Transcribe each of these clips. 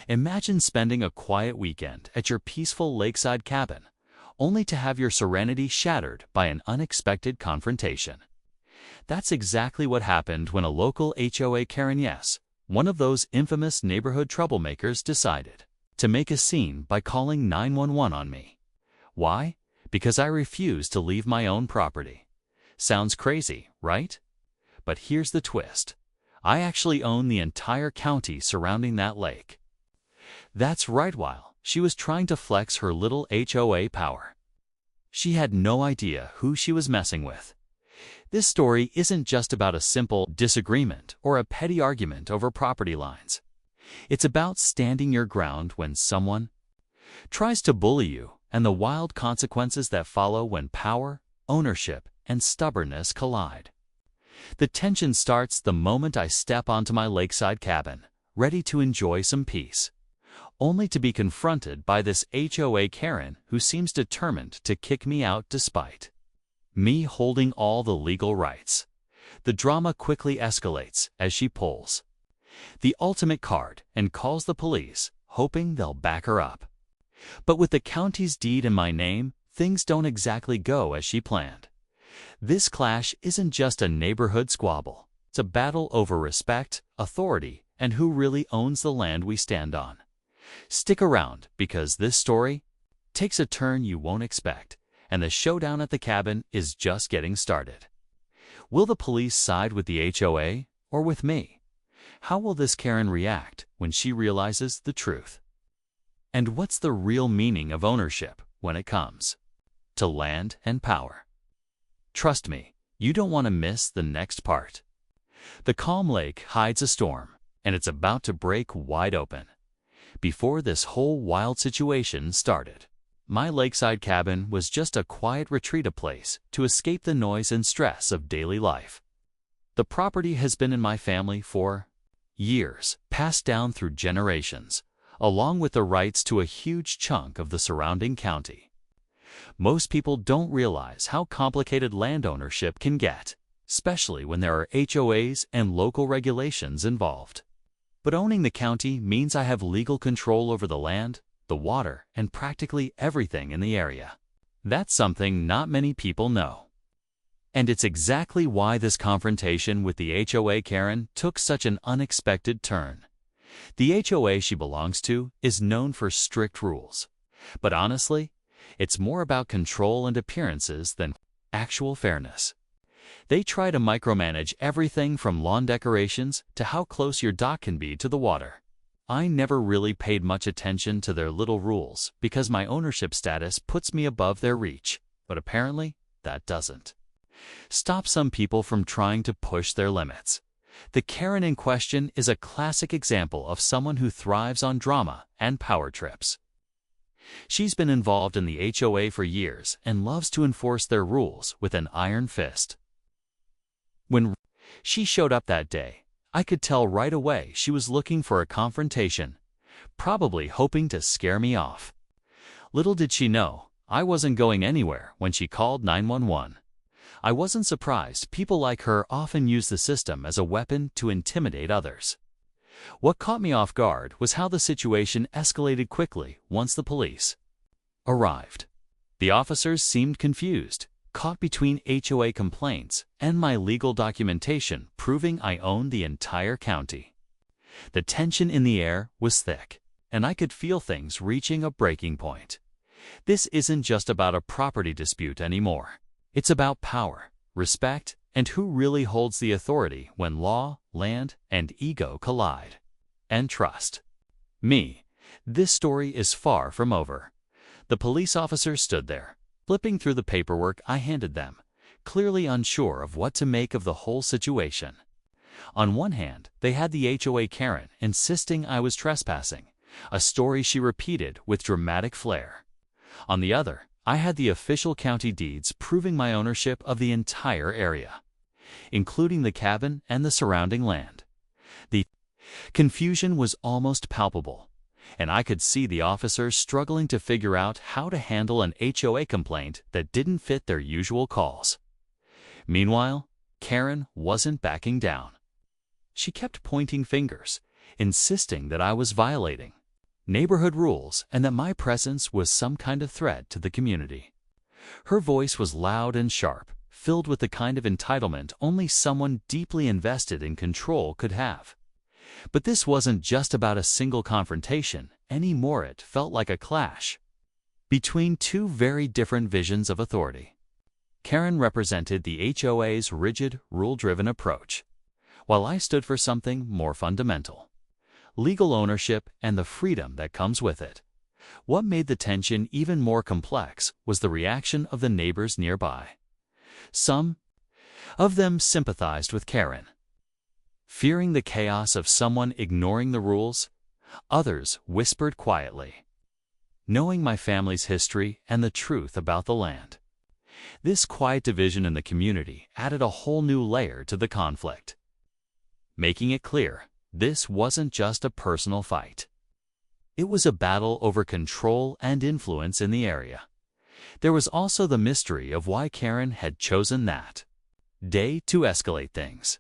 Imagine spending a quiet weekend at your peaceful lakeside cabin, only to have your serenity shattered by an unexpected confrontation. That's exactly what happened when a local HOA Karen, yes, one of those infamous neighborhood troublemakers, decided to make a scene by calling 911 on me. Why? Because I refused to leave my own property. Sounds crazy, right? But here's the twist. I actually own the entire county surrounding that lake. That's right, while she was trying to flex her little HOA power. She had no idea who she was messing with. This story isn't just about a simple disagreement or a petty argument over property lines. It's about standing your ground when someone tries to bully you and the wild consequences that follow when power, ownership, and stubbornness collide. The tension starts the moment I step onto my lakeside cabin, ready to enjoy some peace, only to be confronted by this HOA Karen who seems determined to kick me out despite me holding all the legal rights. The drama quickly escalates as she pulls the ultimate card and calls the police, hoping they'll back her up. But with the county's deed in my name, things don't exactly go as she planned. This clash isn't just a neighborhood squabble. It's a battle over respect, authority, and who really owns the land we stand on. Stick around, because this story takes a turn you won't expect, and the showdown at the cabin is just getting started. Will the police side with the HOA or with me? How will this Karen react when she realizes the truth? And what's the real meaning of ownership when it comes to land and power? Trust me, you don't want to miss the next part. The calm lake hides a storm, and it's about to break wide open. Before this whole wild situation started, my lakeside cabin was just a quiet retreat, a place to escape the noise and stress of daily life. The property has been in my family for years, passed down through generations, along with the rights to a huge chunk of the surrounding county. Most people don't realize how complicated land ownership can get, especially when there are HOAs and local regulations involved. But owning the county means I have legal control over the land, the water, and practically everything in the area. That's something not many people know. And it's exactly why this confrontation with the HOA Karen took such an unexpected turn. The HOA she belongs to is known for strict rules. But honestly, it's more about control and appearances than actual fairness. They try to micromanage everything from lawn decorations to how close your dock can be to the water. I never really paid much attention to their little rules because my ownership status puts me above their reach, but apparently that doesn't stop some people from trying to push their limits. The Karen in question is a classic example of someone who thrives on drama and power trips. She's been involved in the HOA for years and loves to enforce their rules with an iron fist. When she showed up that day, I could tell right away she was looking for a confrontation, probably hoping to scare me off. Little did she know, I wasn't going anywhere when she called 911. I wasn't surprised. People like her often use the system as a weapon to intimidate others. What caught me off guard was how the situation escalated quickly once the police arrived. The officers seemed confused, caught between HOA complaints and my legal documentation proving I owned the entire county. The tension in the air was thick, and I could feel things reaching a breaking point. This isn't just about a property dispute anymore. It's about power, respect, and who really holds the authority when law, land, and ego collide. And trust me, this story is far from over. The police officers stood there, flipping through the paperwork I handed them, clearly unsure of what to make of the whole situation. On one hand, they had the HOA Karen insisting I was trespassing, a story she repeated with dramatic flair. On the other, I had the official county deeds proving my ownership of the entire area, including the cabin and the surrounding land. The confusion was almost palpable, and I could see the officers struggling to figure out how to handle an HOA complaint that didn't fit their usual calls. Meanwhile, Karen wasn't backing down. She kept pointing fingers, insisting that I was violating neighborhood rules, and that my presence was some kind of threat to the community. Her voice was loud and sharp, filled with the kind of entitlement only someone deeply invested in control could have. But this wasn't just about a single confrontation anymore. It felt like a clash between two very different visions of authority. Karen represented the HOA's rigid, rule-driven approach, while I stood for something more fundamental: legal ownership and the freedom that comes with it. What made the tension even more complex was the reaction of the neighbors nearby. Some of them sympathized with Karen, fearing the chaos of someone ignoring the rules. Others whispered quietly, knowing my family's history and the truth about the land. This quiet division in the community added a whole new layer to the conflict, making it clear this wasn't just a personal fight. It was a battle over control and influence in the area. There was also the mystery of why Karen had chosen that day to escalate things.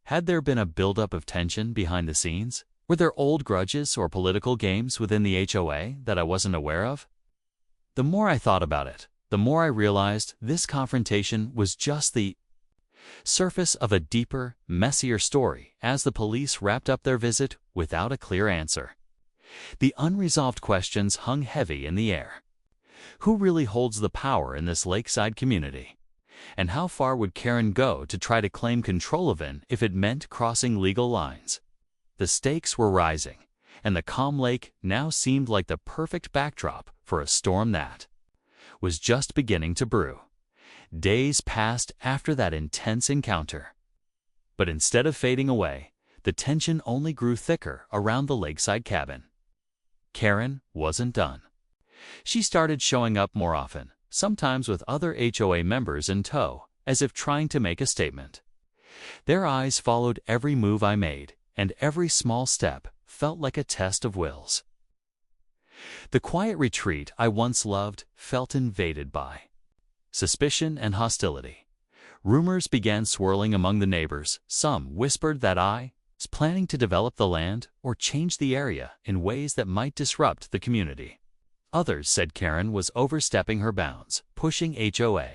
Had there been a buildup of tension behind the scenes? Were there old grudges or political games within the HOA that I wasn't aware of? The more I thought about it, the more I realized this confrontation was just the surface of a deeper, messier story as the police wrapped up their visit without a clear answer. The unresolved questions hung heavy in the air. Who really holds the power in this Lakeside community? And how far would Karen go to try to claim control of it if it meant crossing legal lines? The stakes were rising, and the calm lake now seemed like the perfect backdrop for a storm that was just beginning to brew. Days passed after that intense encounter, but instead of fading away, the tension only grew thicker around the Lakeside cabin. Karen wasn't done. She started showing up more often, sometimes with other HOA members in tow, as if trying to make a statement. Their eyes followed every move I made, and every small step felt like a test of wills. The quiet retreat I once loved felt invaded by suspicion and hostility. Rumors began swirling among the neighbors. Some whispered that I was planning to develop the land or change the area in ways that might disrupt the community. Others said Karen was overstepping her bounds, pushing HOA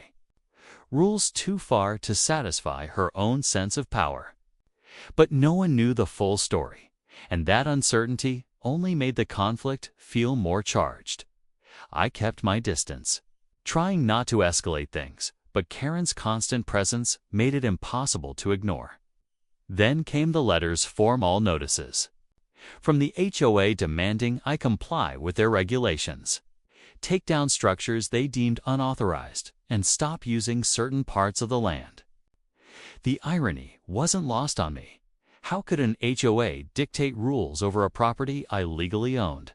rules too far to satisfy her own sense of power. But no one knew the full story, and that uncertainty only made the conflict feel more charged. I kept my distance, trying not to escalate things, but Karen's constant presence made it impossible to ignore. Then came the letters form all notices from the HOA demanding I comply with their regulations, take down structures they deemed unauthorized, and stop using certain parts of the land. The irony wasn't lost on me. How could an HOA dictate rules over a property I legally owned?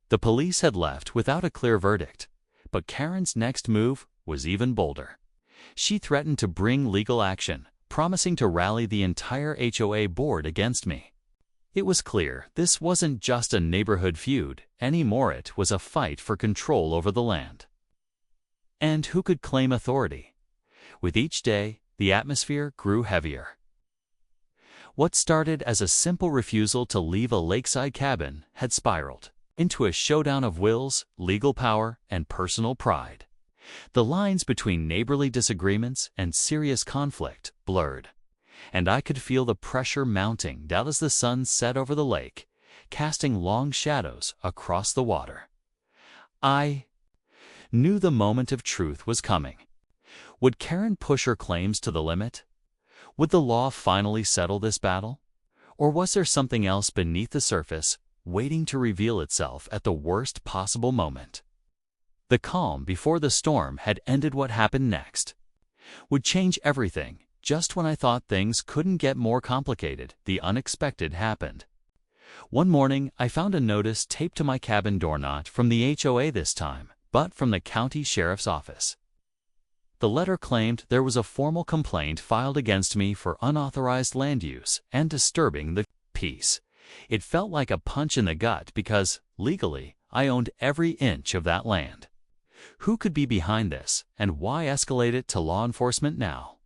The police had left without a clear verdict, but Karen's next move was even bolder. She threatened to bring legal action, promising to rally the entire HOA board against me. It was clear this wasn't just a neighborhood feud anymore. It was a fight for control over the land. And who could claim authority? With each day, the atmosphere grew heavier. What started as a simple refusal to leave a lakeside cabin had spiraled into a showdown of wills, legal power, and personal pride. The lines between neighborly disagreements and serious conflict blurred, and I could feel the pressure mounting down as the sun set over the lake, casting long shadows across the water. I knew the moment of truth was coming. Would Karen push her claims to the limit? Would the law finally settle this battle? Or was there something else beneath the surface, waiting to reveal itself at the worst possible moment? The calm before the storm had ended. What happened next would change everything. Just when I thought things couldn't get more complicated, the unexpected happened. One morning, I found a notice taped to my cabin door, not from the HOA this time, but from the county sheriff's office. The letter claimed there was a formal complaint filed against me for unauthorized land use and disturbing the peace. It felt like a punch in the gut because, legally, I owned every inch of that land. Who could be behind this, and why escalate it to law enforcement now?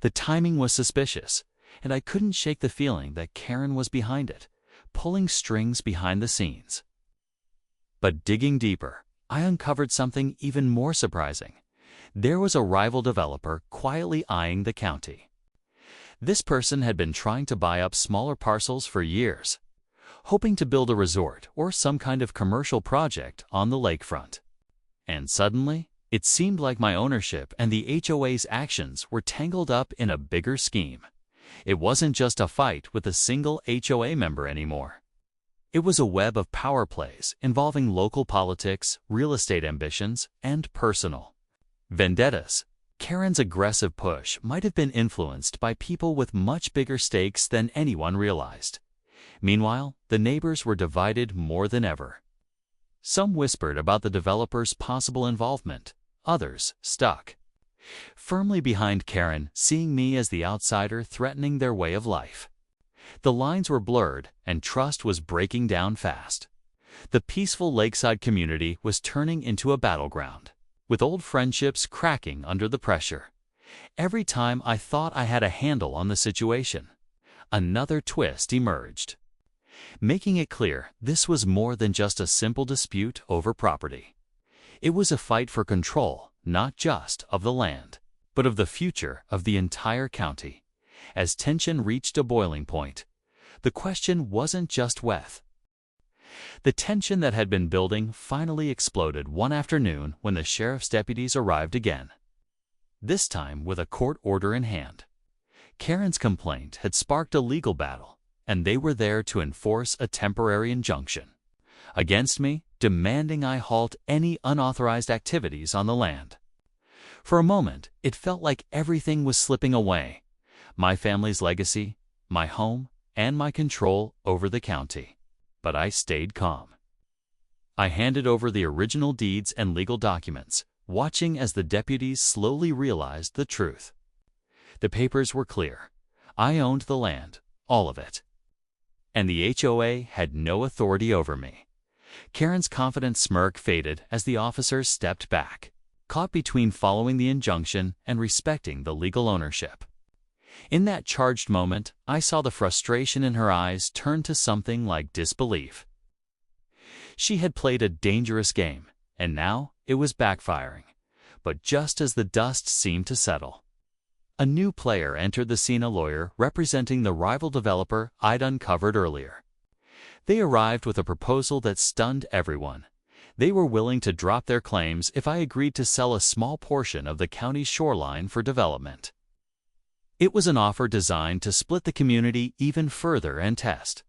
The timing was suspicious, and I couldn't shake the feeling that Karen was behind it, pulling strings behind the scenes. But digging deeper, I uncovered something even more surprising. There was a rival developer quietly eyeing the county. This person had been trying to buy up smaller parcels for years, hoping to build a resort or some kind of commercial project on the lakefront. And suddenly, it seemed like my ownership and the HOA's actions were tangled up in a bigger scheme. It wasn't just a fight with a single HOA member anymore. It was a web of power plays involving local politics, real estate ambitions, and personal vendettas. Karen's aggressive push might have been influenced by people with much bigger stakes than anyone realized. Meanwhile, the neighbors were divided more than ever. Some whispered about the developer's possible involvement, others stuck firmly behind Karen, seeing me as the outsider threatening their way of life. The lines were blurred and trust was breaking down fast. The peaceful Lakeside community was turning into a battleground, with old friendships cracking under the pressure. Every time I thought I had a handle on the situation, another twist emerged, making it clear this was more than just a simple dispute over property. It was a fight for control, not just of the land, but of the future of the entire county. As tension reached a boiling point, the question wasn't just whether. The tension that had been building finally exploded one afternoon when the sheriff's deputies arrived again, this time with a court order in hand. Karen's complaint had sparked a legal battle, and they were there to enforce a temporary injunction against me, demanding I halt any unauthorized activities on the land. For a moment, it felt like everything was slipping away: my family's legacy, my home, and my control over the county. But I stayed calm. I handed over the original deeds and legal documents, watching as the deputies slowly realized the truth. The papers were clear. I owned the land, all of it. And the HOA had no authority over me. Karen's confident smirk faded as the officers stepped back, caught between following the injunction and respecting the legal ownership. In that charged moment, I saw the frustration in her eyes turn to something like disbelief. She had played a dangerous game, and now it was backfiring. But just as the dust seemed to settle, a new player entered the scene, a lawyer representing the rival developer I'd uncovered earlier. They arrived with a proposal that stunned everyone. They were willing to drop their claims if I agreed to sell a small portion of the county's shoreline for development. It was an offer designed to split the community even further and test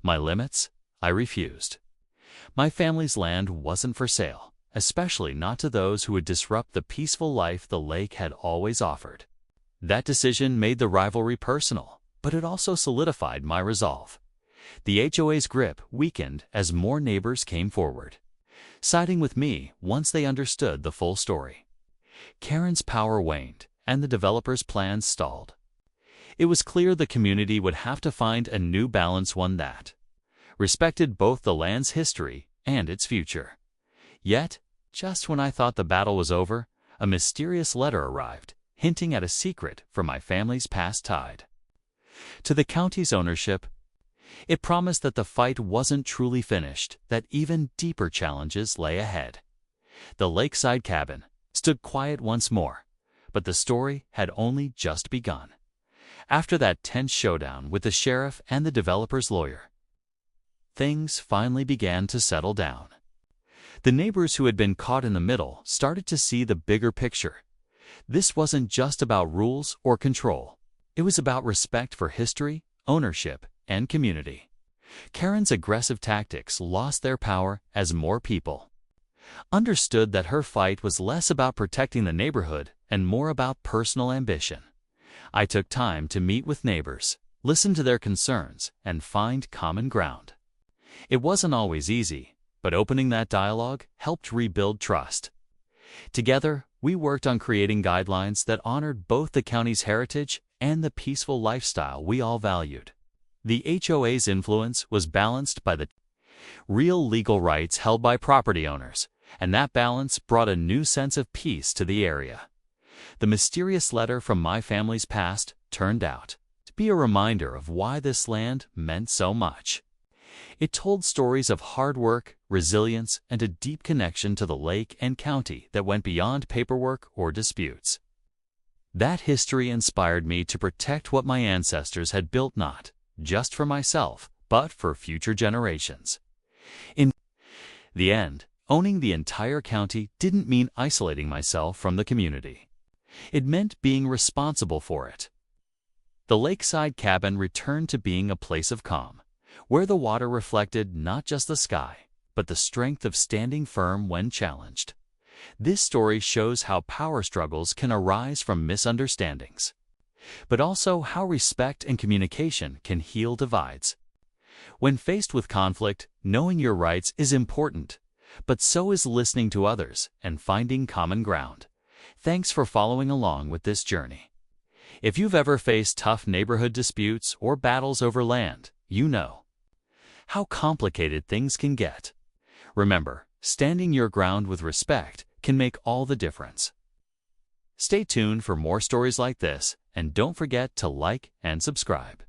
my limits. I refused. My family's land wasn't for sale, especially not to those who would disrupt the peaceful life the lake had always offered. That decision made the rivalry personal, but it also solidified my resolve. The HOA's grip weakened as more neighbors came forward, siding with me once they understood the full story. Karen's power waned, and the developer's plans stalled. It was clear the community would have to find a new balance, one that respected both the land's history and its future. Yet, just when I thought the battle was over, a mysterious letter arrived, hinting at a secret from my family's past tied to the county's ownership. It promised that the fight wasn't truly finished, that even deeper challenges lay ahead. The Lakeside cabin stood quiet once more, but the story had only just begun. After that tense showdown with the sheriff and the developer's lawyer, things finally began to settle down. The neighbors who had been caught in the middle started to see the bigger picture. This wasn't just about rules or control. It was about respect for history, ownership, and community. Karen's aggressive tactics lost their power as more people understood that her fight was less about protecting the neighborhood and more about personal ambition. I took time to meet with neighbors, listen to their concerns, and find common ground. It wasn't always easy, but opening that dialogue helped rebuild trust. Together, we worked on creating guidelines that honored both the county's heritage and the peaceful lifestyle we all valued. The HOA's influence was balanced by the real legal rights held by property owners, and that balance brought a new sense of peace to the area. The mysterious letter from my family's past turned out to be a reminder of why this land meant so much. It told stories of hard work, resilience, and a deep connection to the lake and county that went beyond paperwork or disputes. That history inspired me to protect what my ancestors had built, not just for myself, but for future generations. In the end, owning the entire county didn't mean isolating myself from the community. It meant being responsible for it. The Lakeside cabin returned to being a place of calm, where the water reflected not just the sky, but the strength of standing firm when challenged. This story shows how power struggles can arise from misunderstandings, but also how respect and communication can heal divides. When faced with conflict, knowing your rights is important, but so is listening to others and finding common ground. Thanks for following along with this journey. If you've ever faced tough neighborhood disputes or battles over land, you know how complicated things can get. Remember, standing your ground with respect can make all the difference. Stay tuned for more stories like this, and don't forget to like and subscribe.